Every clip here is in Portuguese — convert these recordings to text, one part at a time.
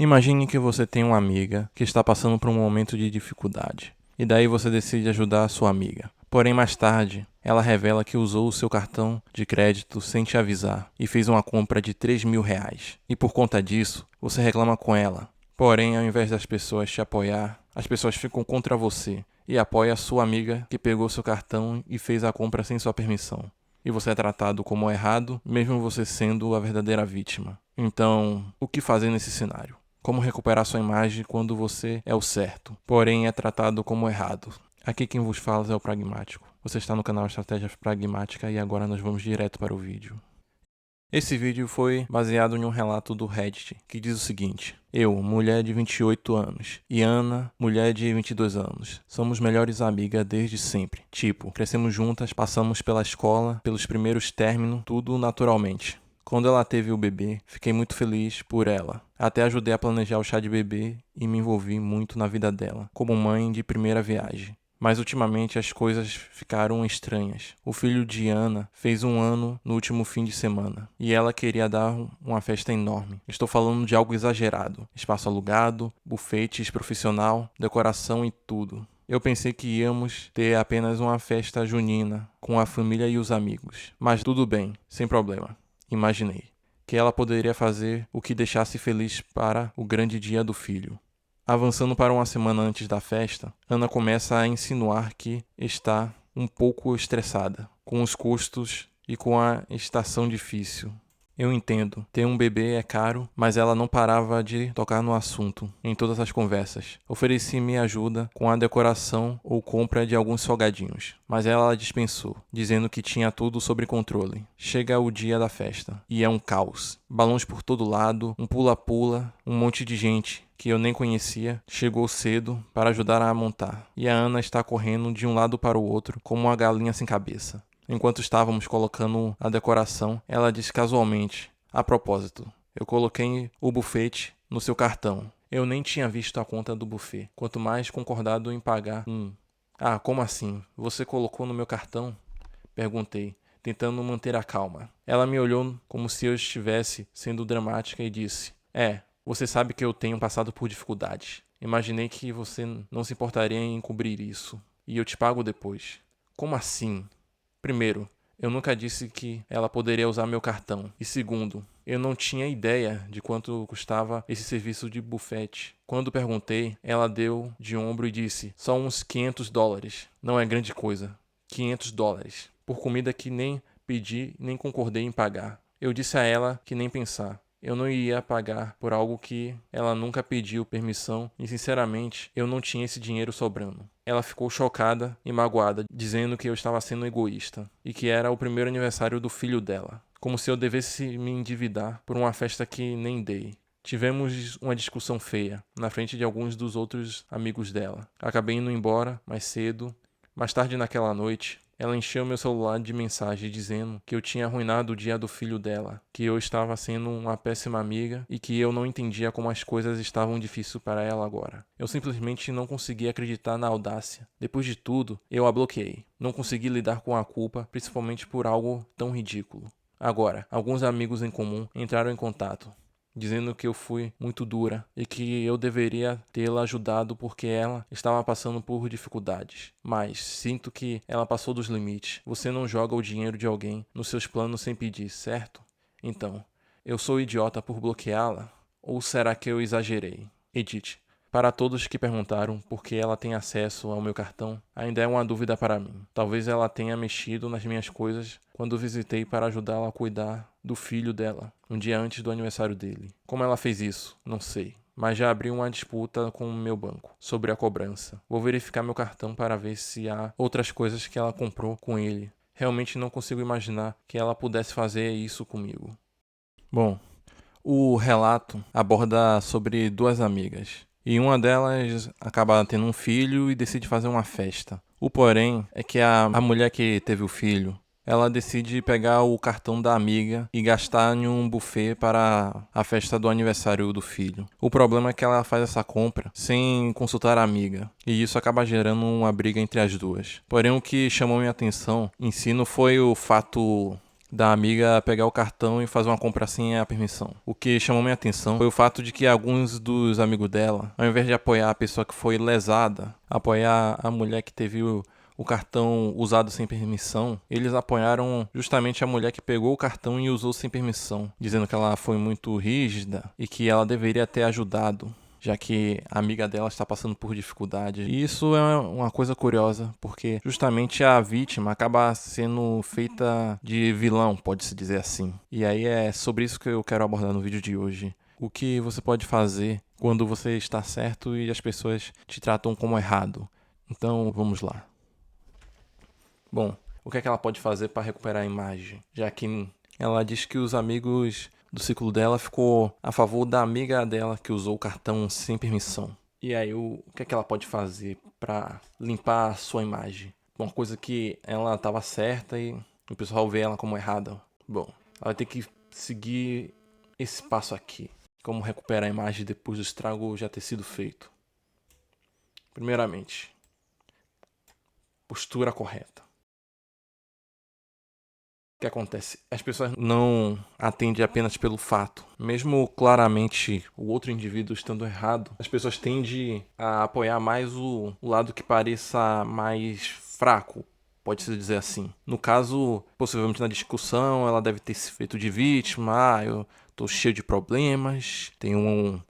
Imagine que você tem uma amiga que está passando por um momento de dificuldade, e daí você decide ajudar a sua amiga. Porém, mais tarde, ela revela que usou o seu cartão de crédito sem te avisar e fez uma compra de R$ 3.000. E por conta disso, você reclama com ela. Porém, ao invés das pessoas te apoiar, as pessoas ficam contra você e apoiam a sua amiga que pegou seu cartão e fez a compra sem sua permissão. E você é tratado como errado, mesmo você sendo a verdadeira vítima. Então, o que fazer nesse cenário? Como recuperar sua imagem quando você é o certo, porém é tratado como errado? Aqui quem vos fala é o Pragmático. Você está no canal Estratégia Pragmática e agora nós vamos direto para o vídeo. Esse vídeo foi baseado em um relato do Reddit, que diz o seguinte: eu, mulher de 28 anos, e Ana, mulher de 22 anos. Somos melhores amigas desde sempre. Tipo, crescemos juntas, passamos pela escola, pelos primeiros términos, tudo naturalmente. Quando ela teve o bebê, fiquei muito feliz por ela. Até ajudei a planejar o chá de bebê e me envolvi muito na vida dela, como mãe de primeira viagem. Mas ultimamente as coisas ficaram estranhas. O filho de Ana fez 1 ano no último fim de semana e ela queria dar uma festa enorme. Estou falando de algo exagerado. Espaço alugado, bufetes profissional, decoração e tudo. Eu pensei que íamos ter apenas uma festa junina com a família e os amigos. Mas tudo bem, sem problema. Imaginei que ela poderia fazer o que deixasse feliz para o grande dia do filho. Avançando para uma semana antes da festa, Ana começa a insinuar que está um pouco estressada, com os custos e com a estação difícil. Eu entendo, ter um bebê é caro, mas ela não parava de tocar no assunto, em todas as conversas. Ofereci minha ajuda com a decoração ou compra de alguns salgadinhos, mas ela dispensou, dizendo que tinha tudo sob controle. Chega o dia da festa, e é um caos. Balões por todo lado, um pula-pula, um monte de gente que eu nem conhecia, chegou cedo para ajudar a montar. E a Ana está correndo de um lado para o outro, como uma galinha sem cabeça. Enquanto estávamos colocando a decoração, ela disse casualmente: a propósito, eu coloquei o bufete no seu cartão. Eu nem tinha visto a conta do buffet, quanto mais concordado em pagar um. Ah, como assim? Você colocou no meu cartão? Perguntei, tentando manter a calma. Ela me olhou como se eu estivesse sendo dramática e disse: você sabe que eu tenho passado por dificuldades. Imaginei que você não se importaria em encobrir isso. E eu te pago depois. Como assim? Primeiro, eu nunca disse que ela poderia usar meu cartão. E segundo, eu não tinha ideia de quanto custava esse serviço de bufete. Quando perguntei, ela deu de ombro e disse: só uns $500. Não é grande coisa. $500. Por comida que nem pedi nem concordei em pagar. Eu disse a ela que nem pensar. Eu não iria pagar por algo que ela nunca pediu permissão e, sinceramente, eu não tinha esse dinheiro sobrando. Ela ficou chocada e magoada, dizendo que eu estava sendo egoísta e que era o primeiro aniversário do filho dela, como se eu devesse me endividar por uma festa que nem dei. Tivemos uma discussão feia, na frente de alguns dos outros amigos dela. Acabei indo embora mais cedo. Mais tarde naquela noite, ela encheu meu celular de mensagens dizendo que eu tinha arruinado o dia do filho dela, que eu estava sendo uma péssima amiga e que eu não entendia como as coisas estavam difíceis para ela agora. Eu simplesmente não conseguia acreditar na audácia. Depois de tudo, eu a bloqueei. Não consegui lidar com a culpa, principalmente por algo tão ridículo. Agora, alguns amigos em comum entraram em contato, dizendo que eu fui muito dura e que eu deveria tê-la ajudado porque ela estava passando por dificuldades. Mas sinto que ela passou dos limites. Você não joga o dinheiro de alguém nos seus planos sem pedir, certo? Então, eu sou idiota por bloqueá-la? Ou será que eu exagerei? Edith. Para todos que perguntaram por que ela tem acesso ao meu cartão, ainda é uma dúvida para mim. Talvez ela tenha mexido nas minhas coisas quando visitei para ajudá-la a cuidar do filho dela, um dia antes do aniversário dele. Como ela fez isso? Não sei. Mas já abri uma disputa com o meu banco sobre a cobrança. Vou verificar meu cartão para ver se há outras coisas que ela comprou com ele. Realmente não consigo imaginar que ela pudesse fazer isso comigo. Bom, o relato aborda sobre 2 amigas. E uma delas acaba tendo um filho e decide fazer uma festa. O porém é que a mulher que teve o filho, ela decide pegar o cartão da amiga e gastar em um buffet para a festa do aniversário do filho. O problema é que ela faz essa compra sem consultar a amiga, e isso acaba gerando uma briga entre as duas. Porém, o que chamou minha atenção em si não foi o fato da amiga pegar o cartão e fazer uma compra sem a permissão. O que chamou minha atenção foi o fato de que alguns dos amigos dela, ao invés de apoiar a pessoa que foi lesada, apoiar a mulher que teve o cartão usado sem permissão, eles apoiaram justamente a mulher que pegou o cartão e usou sem permissão, dizendo que ela foi muito rígida e que ela deveria ter ajudado, já que a amiga dela está passando por dificuldade. E isso é uma coisa curiosa, porque justamente a vítima acaba sendo feita de vilão, pode-se dizer assim. E aí é sobre isso que eu quero abordar no vídeo de hoje. O que você pode fazer quando você está certo e as pessoas te tratam como errado. Então, vamos lá. Bom, o que é que ela pode fazer para recuperar a imagem? Já que ela diz que os amigos do ciclo dela ficou a favor da amiga dela que usou o cartão sem permissão. E aí, o que é que ela pode fazer para limpar a sua imagem? Uma coisa que ela estava certa e o pessoal vê ela como errada. Bom, ela vai ter que seguir esse passo aqui. Como recuperar a imagem depois do estrago já ter sido feito. Primeiramente, postura correta. O que acontece? As pessoas não atendem apenas pelo fato. Mesmo claramente o outro indivíduo estando errado, as pessoas tendem a apoiar mais o lado que pareça mais fraco, pode-se dizer assim. No caso, possivelmente na discussão, ela deve ter se feito de vítima. Eu tô cheio de problemas, tenho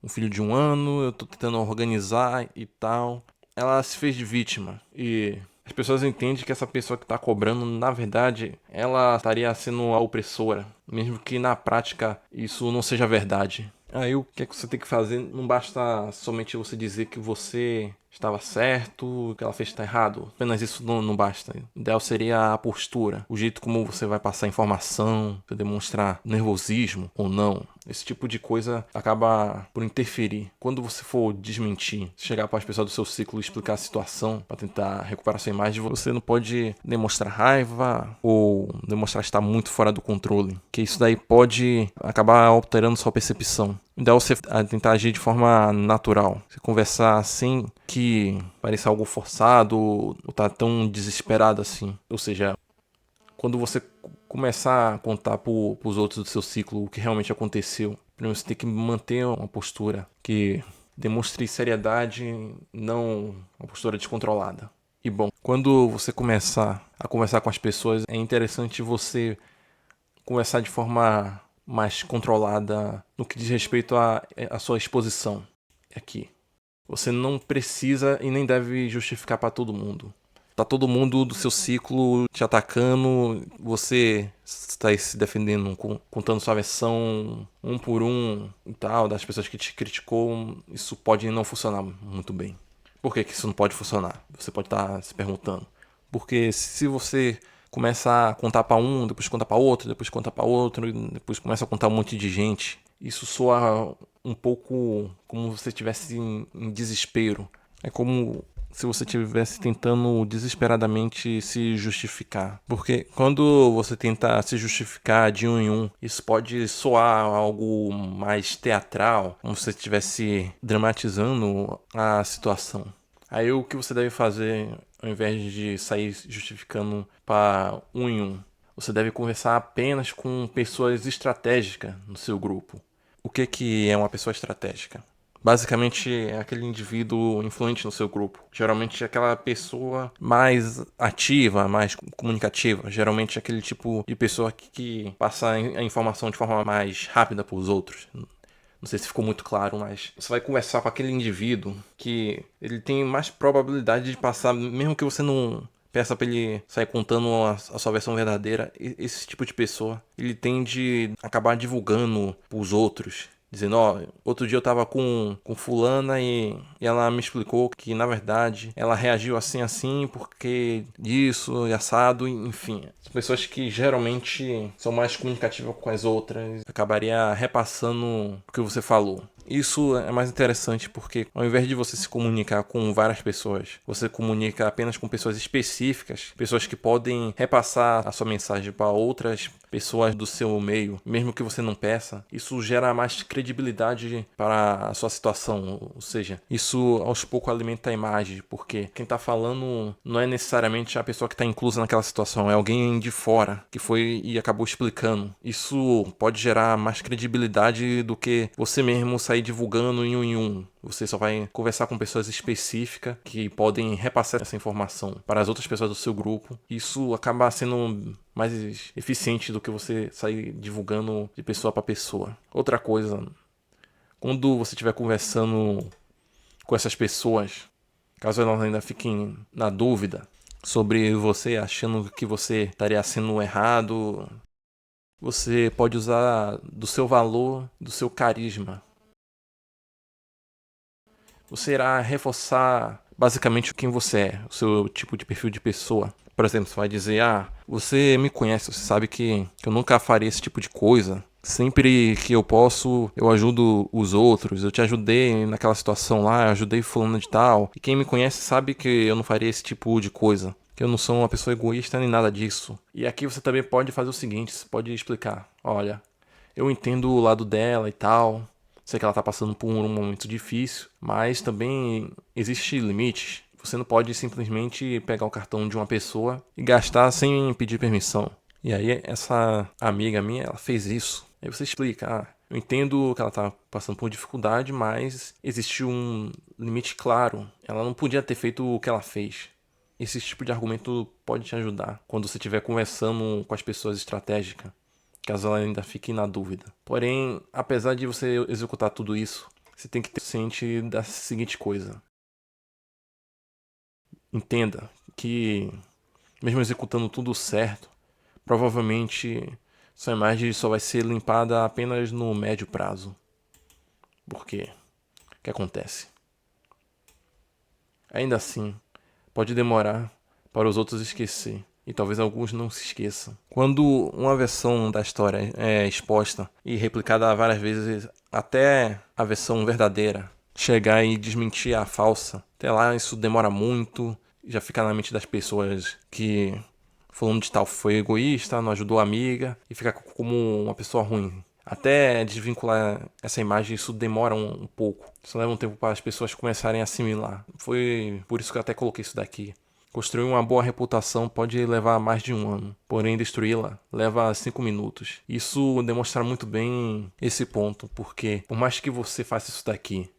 um filho de 1 ano, eu tô tentando organizar e tal. Ela se fez de vítima e as pessoas entendem que essa pessoa que está cobrando, na verdade, ela estaria sendo a opressora, mesmo que na prática isso não seja verdade. Aí o que é que você tem que fazer? Não basta somente você dizer que você estava certo, que ela fez está errado. Apenas isso não basta. O ideal seria a postura, o jeito como você vai passar informação, você demonstrar nervosismo ou não. Esse tipo de coisa acaba por interferir. Quando você for desmentir, chegar para as pessoas do seu ciclo e explicar a situação para tentar recuperar sua imagem, você não pode demonstrar raiva ou demonstrar estar muito fora do controle, que isso daí pode acabar alterando sua percepção. O ideal é você tentar agir de forma natural. Você conversar sem que pareça algo forçado ou tá tão desesperado assim. Ou seja, quando você começar a contar para os outros do seu ciclo o que realmente aconteceu, primeiro você tem que manter uma postura que demonstre seriedade, não uma postura descontrolada. E bom, quando você começar a conversar com as pessoas, é interessante você conversar de forma mais controlada no que diz respeito à sua exposição aqui. Você não precisa e nem deve justificar para todo mundo. Tá todo mundo do seu ciclo te atacando, você está se defendendo, contando sua versão um por um e tal, das pessoas que te criticou. Isso pode não funcionar muito bem. Por que isso não pode funcionar? Você pode estar se perguntando. Porque se você começa a contar para um, depois conta para outro, depois conta para outro, e depois começa a contar um monte de gente, isso soa um pouco como se você estivesse em desespero. É como se você estivesse tentando desesperadamente se justificar. Porque quando você tenta se justificar de um em um, isso pode soar algo mais teatral, como se você estivesse dramatizando a situação. Aí o que você deve fazer, ao invés de sair justificando para um em um, você deve conversar apenas com pessoas estratégicas no seu grupo. O que é uma pessoa estratégica? Basicamente é aquele indivíduo influente no seu grupo. Geralmente é aquela pessoa mais ativa, mais comunicativa. Geralmente é aquele tipo de pessoa que passa a informação de forma mais rápida para os outros. Não sei se ficou muito claro, mas você vai conversar com aquele indivíduo que ele tem mais probabilidade de passar, mesmo que você não peça para ele sair contando a sua versão verdadeira. Esse tipo de pessoa, ele tende a acabar divulgando para os outros. Dizendo, outro dia eu tava com fulana e ela me explicou que, na verdade, ela reagiu assim porque disso e assado, enfim. São pessoas que geralmente são mais comunicativas com as outras, acabaria repassando o que você falou. Isso é mais interessante porque, ao invés de você se comunicar com várias pessoas, você comunica apenas com pessoas específicas, pessoas que podem repassar a sua mensagem para outras pessoas do seu meio, mesmo que você não peça, isso gera mais credibilidade para a sua situação. Ou seja, isso aos poucos alimenta a imagem, porque quem tá falando não é necessariamente a pessoa que está inclusa naquela situação, é alguém de fora que foi e acabou explicando. Isso pode gerar mais credibilidade do que você mesmo sair divulgando em um. Você só vai conversar com pessoas específicas que podem repassar essa informação para as outras pessoas do seu grupo. Isso acaba sendo mais eficiente do que você sair divulgando de pessoa para pessoa. Outra coisa, quando você estiver conversando com essas pessoas, caso elas ainda fiquem na dúvida sobre você, achando que você estaria sendo errado, você pode usar do seu valor, do seu carisma. Você irá reforçar basicamente quem você é, o seu tipo de perfil de pessoa. Por exemplo, você vai dizer, você me conhece, você sabe que eu nunca faria esse tipo de coisa. Sempre que eu posso, eu ajudo os outros. Eu te ajudei naquela situação lá, eu ajudei fulano de tal. E quem me conhece sabe que eu não faria esse tipo de coisa. Que eu não sou uma pessoa egoísta nem nada disso. E aqui você também pode fazer o seguinte, você pode explicar. Olha, eu entendo o lado dela e tal. Sei que ela tá passando por um momento difícil, mas também existe limites. Você não pode simplesmente pegar o cartão de uma pessoa e gastar sem pedir permissão. E aí essa amiga minha, ela fez isso. Aí você explica, eu entendo que ela tá passando por dificuldade, mas existe um limite claro. Ela não podia ter feito o que ela fez. Esse tipo de argumento pode te ajudar quando você estiver conversando com as pessoas estratégicas, caso ela ainda fique na dúvida. Porém, apesar de você executar tudo isso, você tem que ter ciente da seguinte coisa. Entenda que, mesmo executando tudo certo, provavelmente sua imagem só vai ser limpada apenas no médio prazo. Por quê? O que acontece? Ainda assim, pode demorar para os outros esquecer. E talvez alguns não se esqueçam. Quando uma versão da história é exposta e replicada várias vezes, até a versão verdadeira chegar e desmentir a falsa, até lá isso demora muito, já fica na mente das pessoas que fulano de tal foi egoísta, não ajudou a amiga, e fica como uma pessoa ruim. Até desvincular essa imagem, isso demora um pouco. Isso leva um tempo para as pessoas começarem a assimilar. Foi por isso que eu até coloquei isso daqui. Construir uma boa reputação pode levar mais de um ano, porém destruí-la leva 5 minutos. Isso demonstra muito bem esse ponto, porque por mais que você faça isso daqui,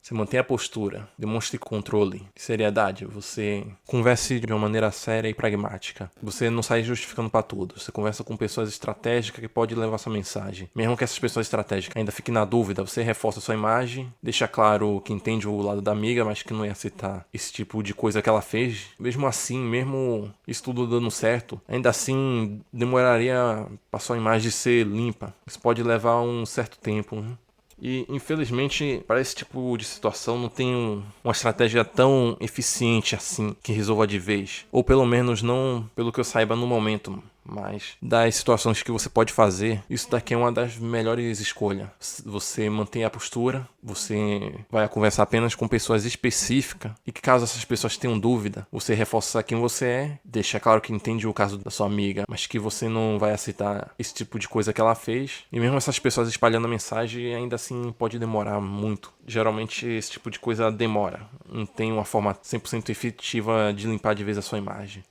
você mantenha a postura, demonstre controle, seriedade, você converse de uma maneira séria e pragmática. Você não sai justificando para tudo, você conversa com pessoas estratégicas que podem levar sua mensagem. Mesmo que essas pessoas estratégicas ainda fiquem na dúvida, você reforça sua imagem, deixa claro que entende o lado da amiga, mas que não ia aceitar esse tipo de coisa que ela fez. Mesmo assim, mesmo isso tudo dando certo, ainda assim demoraria para sua imagem ser limpa. Isso pode levar um certo tempo, né? E, infelizmente, para esse tipo de situação não tem uma estratégia tão eficiente assim que resolva de vez. Ou pelo menos não pelo que eu saiba no momento. Mas das situações que você pode fazer, isso daqui é uma das melhores escolhas. Você mantém a postura, você vai conversar apenas com pessoas específicas e que caso essas pessoas tenham dúvida, você reforça quem você é, deixa claro que entende o caso da sua amiga, mas que você não vai aceitar esse tipo de coisa que ela fez. E mesmo essas pessoas espalhando a mensagem, ainda assim pode demorar muito. Geralmente esse tipo de coisa demora. Não tem uma forma 100% efetiva de limpar de vez a sua imagem.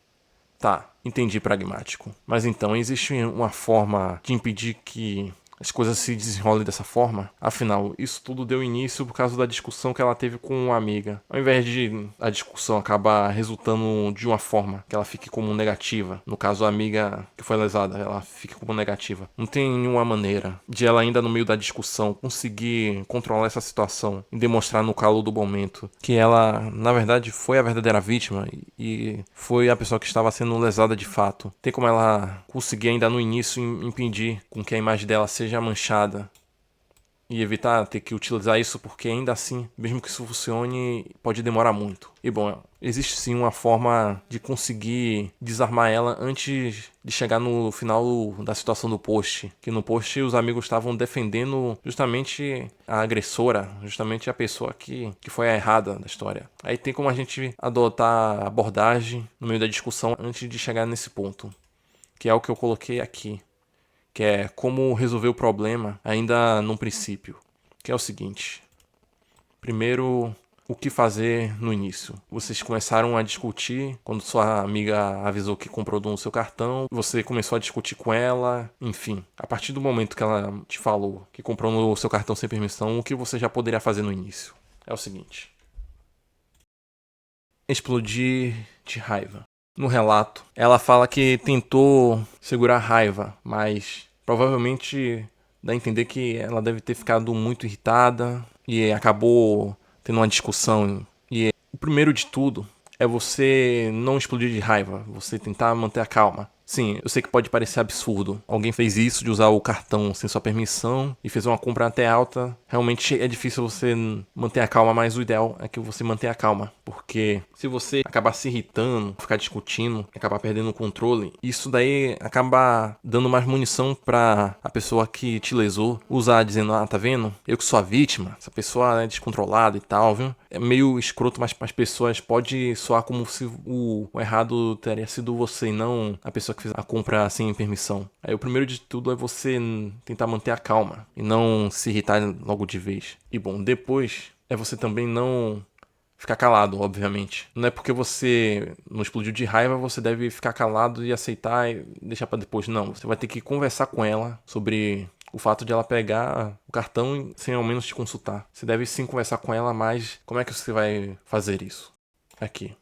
Tá, entendi pragmático. Mas então, existe uma forma de impedir que as coisas se desenrolem dessa forma? Afinal, isso tudo deu início por causa da discussão que ela teve com uma amiga. Ao invés de a discussão acabar resultando de uma forma que ela fique como negativa, no caso a amiga que foi lesada, ela fique como negativa, não tem nenhuma maneira de ela ainda no meio da discussão conseguir controlar essa situação e demonstrar no calor do momento que ela, na verdade, foi a verdadeira vítima e foi a pessoa que estava sendo lesada de fato. Tem como ela conseguir ainda no início impedir com que a imagem dela seja manchada e evitar ter que utilizar isso, porque ainda assim, mesmo que isso funcione, pode demorar muito. E bom, existe sim uma forma de conseguir desarmar ela antes de chegar no final da situação do post. Que no post os amigos estavam defendendo justamente a agressora, justamente a pessoa que foi a errada da história. Aí tem como a gente adotar a abordagem no meio da discussão antes de chegar nesse ponto. que é o que eu coloquei aqui, que é como resolver o problema ainda no princípio, que é o seguinte. Primeiro, o que fazer no início? Vocês começaram a discutir quando sua amiga avisou que comprou no seu cartão, você começou a discutir com ela, enfim. A partir do momento que ela te falou que comprou no seu cartão sem permissão, o que você já poderia fazer no início? É o seguinte. Explodir de raiva. No relato, ela fala que tentou segurar a raiva, mas provavelmente dá a entender que ela deve ter ficado muito irritada e acabou tendo uma discussão. E o primeiro de tudo é você não explodir de raiva, você tentar manter a calma. Sim, eu sei que pode parecer absurdo. Alguém fez isso de usar o cartão sem sua permissão e fez uma compra até alta. Realmente é difícil você manter a calma, mas o ideal é que você mantenha a calma. Porque se você acabar se irritando, ficar discutindo, acabar perdendo o controle, isso daí acaba dando mais munição pra a pessoa que te lesou usar, dizendo, tá vendo? Eu que sou a vítima, essa pessoa é descontrolada e tal, viu? É meio escroto, mas para as pessoas pode soar como se o errado teria sido você e não a pessoa que fez a compra sem permissão. Aí o primeiro de tudo é você tentar manter a calma e não se irritar logo de vez. E bom, depois é você também não ficar calado, obviamente. Não é porque você não explodiu de raiva, você deve ficar calado e aceitar e deixar pra depois. Não, você vai ter que conversar com ela sobre o fato de ela pegar o cartão sem ao menos te consultar. Você deve sim conversar com ela, mas como é que você vai fazer isso? Aqui.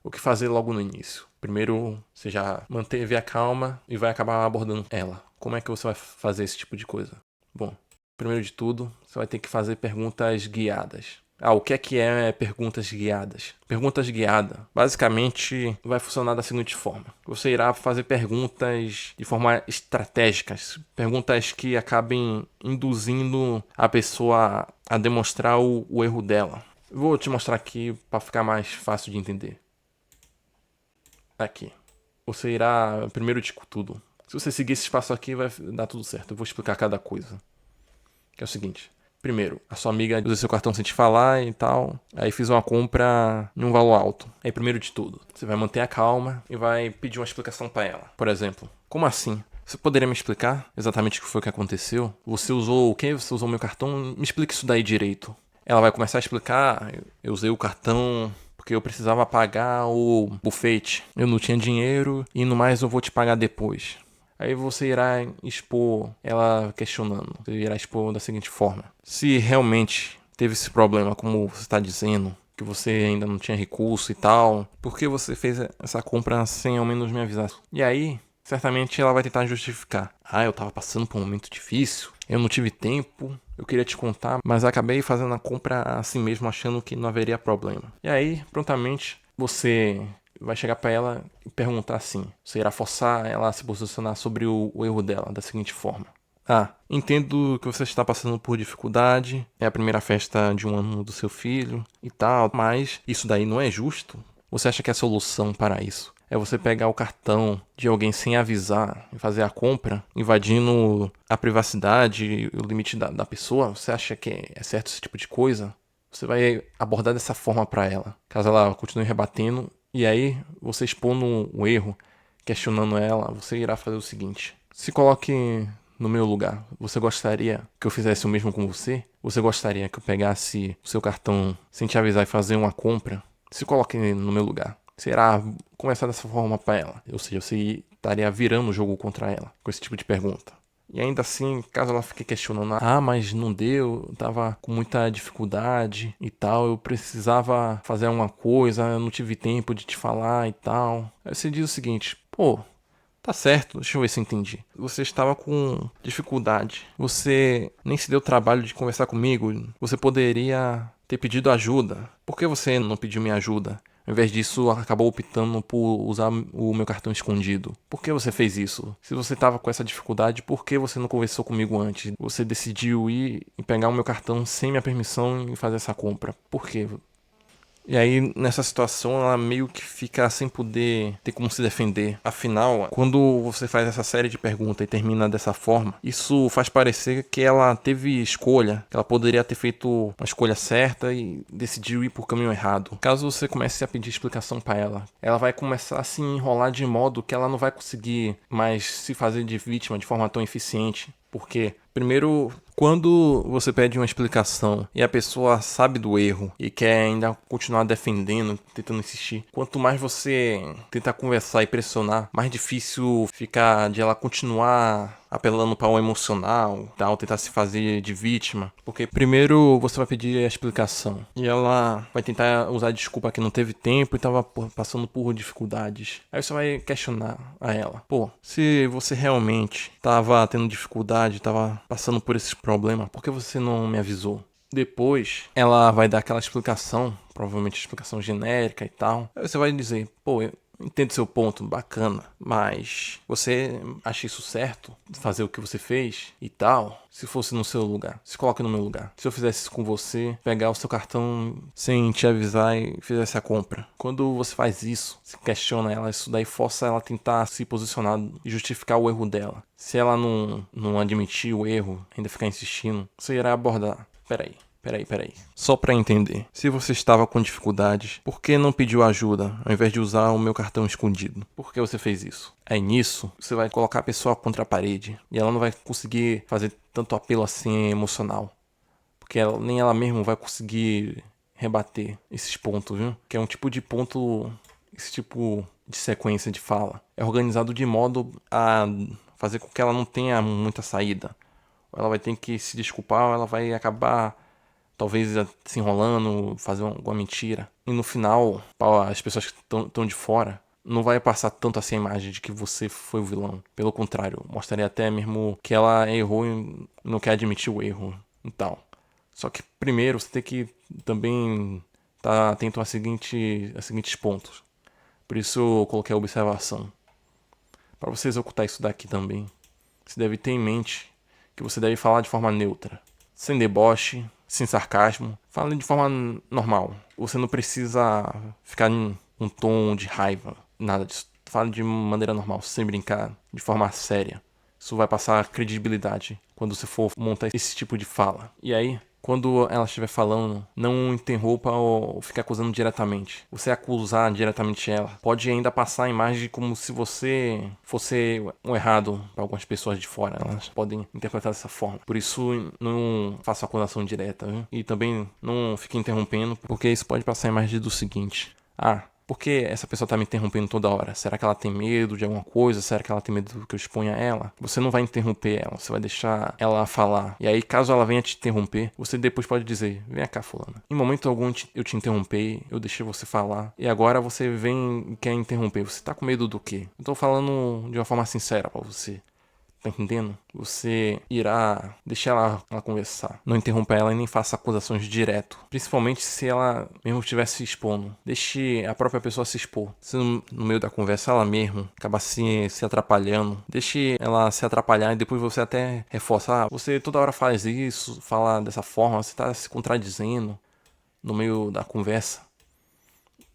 O que fazer logo no início? Primeiro, você já manteve a calma e vai acabar abordando ela. Como é que você vai fazer esse tipo de coisa? Bom, primeiro de tudo, você vai ter que fazer perguntas guiadas. O que é perguntas guiadas? Perguntas guiadas, basicamente, vai funcionar da seguinte forma. Você irá fazer perguntas de forma estratégicas, perguntas que acabem induzindo a pessoa a demonstrar o erro dela. Vou te mostrar aqui para ficar mais fácil de entender. Aqui. Você irá, primeiro de tudo, se você seguir esse passo aqui, vai dar tudo certo. Eu vou explicar cada coisa. Que é o seguinte. Primeiro, a sua amiga usa seu cartão sem te falar e tal. Aí fiz uma compra em um valor alto. Aí, primeiro de tudo, você vai manter a calma e vai pedir uma explicação pra ela. Por exemplo, como assim? Você poderia me explicar exatamente o que foi que aconteceu? Você usou o quê? Você usou meu cartão? Me explique isso daí direito. Ela vai começar a explicar. Eu usei o cartão porque eu precisava pagar o buffet. Eu não tinha dinheiro e no mais eu vou te pagar depois. Aí você irá expor ela questionando. Você irá expor da seguinte forma. Se realmente teve esse problema, como você está dizendo, que você ainda não tinha recurso e tal, por que você fez essa compra sem ao menos me avisar? E aí, certamente ela vai tentar justificar. Eu tava passando por um momento difícil, eu não tive tempo, eu queria te contar, mas acabei fazendo a compra assim mesmo, achando que não haveria problema. E aí, prontamente, você vai chegar pra ela e perguntar assim. Você irá forçar ela a se posicionar sobre o erro dela da seguinte forma. Entendo que você está passando por dificuldade, é a primeira festa de um ano do seu filho e tal, mas isso daí não é justo? Você acha que a solução para isso é você pegar o cartão de alguém sem avisar e fazer a compra, invadindo a privacidade e o limite da pessoa? Você acha que é certo esse tipo de coisa? Você vai abordar dessa forma para ela, caso ela continue rebatendo. E aí, você expondo um erro, questionando ela, você irá fazer o seguinte. Se coloque no meu lugar. Você gostaria que eu fizesse o mesmo com você? Você gostaria que eu pegasse o seu cartão sem te avisar e fazer uma compra? Se coloque no meu lugar. Você irá começar dessa forma para ela. Ou seja, você estaria virando o jogo contra ela com esse tipo de pergunta. E ainda assim, caso ela fique questionando, mas não deu, eu tava com muita dificuldade e tal, eu precisava fazer alguma coisa, eu não tive tempo de te falar e tal. Aí você diz o seguinte, tá certo, deixa eu ver se eu entendi. Você estava com dificuldade, você nem se deu o trabalho de conversar comigo, você poderia ter pedido ajuda. Por que você não pediu minha ajuda? Ao invés disso, acabou optando por usar o meu cartão escondido. Por que você fez isso? Se você estava com essa dificuldade, por que você não conversou comigo antes? Você decidiu ir e pegar o meu cartão sem minha permissão e fazer essa compra. Por quê? E aí, nessa situação, ela meio que fica sem poder ter como se defender. Afinal, quando você faz essa série de perguntas e termina dessa forma, isso faz parecer que ela teve escolha, que ela poderia ter feito uma escolha certa e decidiu ir por caminho errado. Caso você comece a pedir explicação pra ela vai começar a se enrolar de modo que ela não vai conseguir mais se fazer de vítima de forma tão eficiente. Porque, primeiro, quando você pede uma explicação e a pessoa sabe do erro e quer ainda continuar defendendo, tentando insistir, quanto mais você tentar conversar e pressionar, mais difícil fica de ela continuar apelando para o emocional, tal, tentar se fazer de vítima. Porque primeiro você vai pedir a explicação e ela vai tentar usar a desculpa que não teve tempo e estava passando por dificuldades. Aí você vai questionar a ela: pô, se você realmente estava tendo dificuldade, estava passando por esses problemas, por que você não me avisou? Depois, ela vai dar aquela explicação, provavelmente explicação genérica e tal. Aí você vai dizer: pô, eu entendo seu ponto, bacana, mas você acha isso certo? Fazer o que você fez e tal? Se fosse no seu lugar, se coloque no meu lugar. Se eu fizesse isso com você, pegar o seu cartão sem te avisar e fizesse a compra. Quando você faz isso, se questiona ela, isso daí força ela a tentar se posicionar e justificar o erro dela. Se ela não admitir o erro, ainda ficar insistindo, você irá abordar: peraí. Só pra entender, se você estava com dificuldades, por que não pediu ajuda ao invés de usar o meu cartão escondido? Por que você fez isso? Aí nisso, você vai colocar a pessoa contra a parede e ela não vai conseguir fazer tanto apelo assim emocional. Porque nem ela mesma vai conseguir rebater esses pontos, viu? Que é um tipo de ponto, esse tipo de sequência de fala. É organizado de modo a fazer com que ela não tenha muita saída. Ela vai ter que se desculpar, ou ela vai acabar talvez se enrolando, fazer alguma mentira. E no final, as pessoas que estão de fora, não vai passar tanto assim a imagem de que você foi o vilão. Pelo contrário, mostraria até mesmo que ela errou e não quer admitir o erro e tal. Só que primeiro você tem que também estar atento a seguintes pontos. Por isso eu coloquei a observação. Para você executar isso daqui também, você deve ter em mente que você deve falar de forma neutra, sem deboche, sem sarcasmo. Fale de forma normal. Você não precisa ficar em um tom de raiva, nada disso. Fale de maneira normal, sem brincar, de forma séria. Isso vai passar credibilidade quando você for montar esse tipo de fala. E aí, quando ela estiver falando, não interrompa ou fique acusando diretamente. Você acusar diretamente ela pode ainda passar a imagem como se você fosse um errado para algumas pessoas de fora. Elas podem interpretar dessa forma. Por isso, não faça acusação direta, viu? E também não fique interrompendo, porque isso pode passar a imagem do seguinte: por que essa pessoa tá me interrompendo toda hora? Será que ela tem medo de alguma coisa? Será que ela tem medo que eu exponha ela? Você não vai interromper ela, você vai deixar ela falar. E aí, caso ela venha te interromper, você depois pode dizer: vem cá, fulana. Em momento algum eu te interrompei, eu deixei você falar. E agora você vem e quer interromper. Você tá com medo do quê? Eu tô falando de uma forma sincera pra você. Tá entendendo? Você irá deixar ela conversar. Não interrompa ela e nem faça acusações direto. Principalmente se ela mesmo estivesse se expondo. Deixe a própria pessoa se expor. Se no meio da conversa ela mesmo acaba se atrapalhando, deixe ela se atrapalhar e depois você até reforça: você toda hora faz isso, fala dessa forma, você tá se contradizendo no meio da conversa.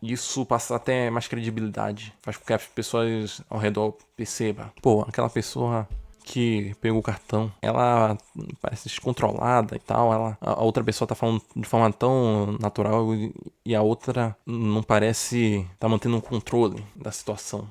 Isso passa até mais credibilidade. Faz com que as pessoas ao redor percebam: pô, aquela pessoa que pegou o cartão, ela parece descontrolada e tal, a outra pessoa tá falando de forma tão natural e a outra não parece tá mantendo um controle da situação.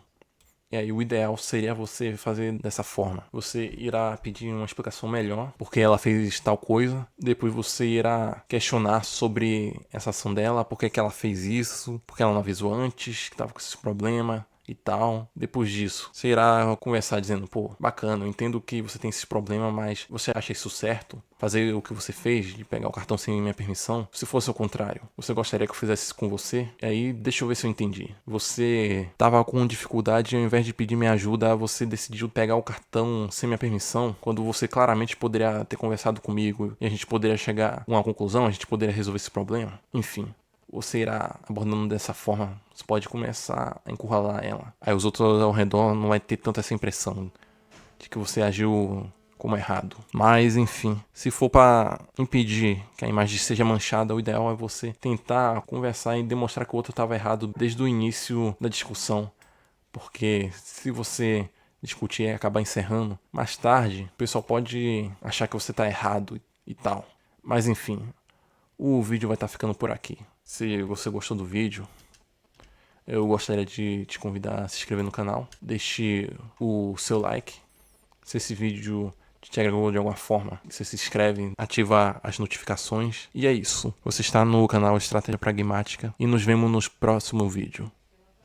E aí o ideal seria você fazer dessa forma. Você irá pedir uma explicação melhor porque ela fez tal coisa. Depois você irá questionar sobre essa ação dela, por que ela fez isso, porque ela não avisou antes que estava com esse problema e tal. Depois disso, você irá conversar dizendo: pô, bacana, eu entendo que você tem esse problema, mas você acha isso certo? Fazer o que você fez, de pegar o cartão sem minha permissão? Se fosse o contrário, você gostaria que eu fizesse isso com você? E aí, deixa eu ver se eu entendi. Você tava com dificuldade e ao invés de pedir minha ajuda, você decidiu pegar o cartão sem minha permissão, quando você claramente poderia ter conversado comigo e a gente poderia chegar a uma conclusão, a gente poderia resolver esse problema? Enfim. Você irá abordando dessa forma, você pode começar a encurralar ela. Aí os outros ao redor não vai ter tanta essa impressão de que você agiu como errado. Mas enfim, se for para impedir que a imagem seja manchada, o ideal é você tentar conversar e demonstrar que o outro estava errado desde o início da discussão. Porque se você discutir e acabar encerrando, mais tarde o pessoal pode achar que você está errado e tal. Mas enfim, o vídeo vai estar ficando por aqui. Se você gostou do vídeo, eu gostaria de te convidar a se inscrever no canal. Deixe o seu like. Se esse vídeo te agregou de alguma forma, você se inscreve, ativa as notificações. E é isso. Você está no canal Estratégia Pragmática e nos vemos no próximo vídeo.